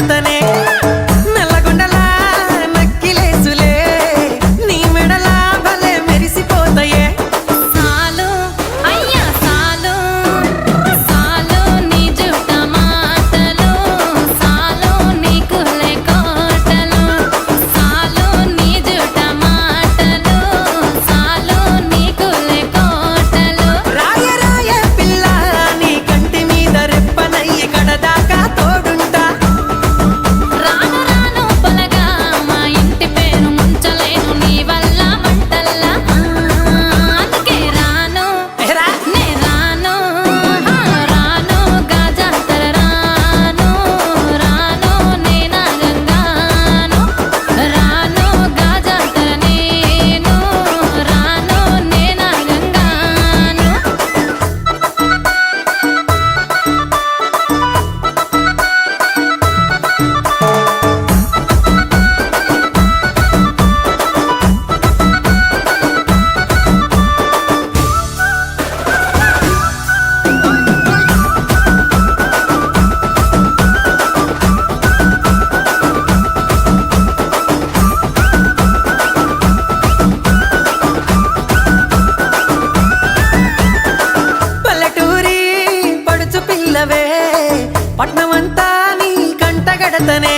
కడతనే నల్లగొండలా నక్కిలేసులే నీ మెడలా భలే మెరిసిపోతాయే సాలు అయ్యా సాలు సాలు నీ జుట్ట మాటలు సాలు నీ కులే కోటలు సాలు నీ జుట్ట మాటలు సాలు నీ కులే కోటలు రాయ రాయ పిల్ల నీ కంటి మీద రెప్పనయ్యి కడదాకా తోడుంటా రాను రాను పొలగా మా ఇంటి పేరు ముంచలేను నీ వల్ల మంటల్లా అందుకే రాను ఎరా నే రాను రాను గాజాతర రాను రాను నే నాగంగాను రాను గాజాతర నేను రాను నే నాగంగాను పల్లెటూరి పడుచు పిల్లవే పట్నమంతా నీ కంటగడతనే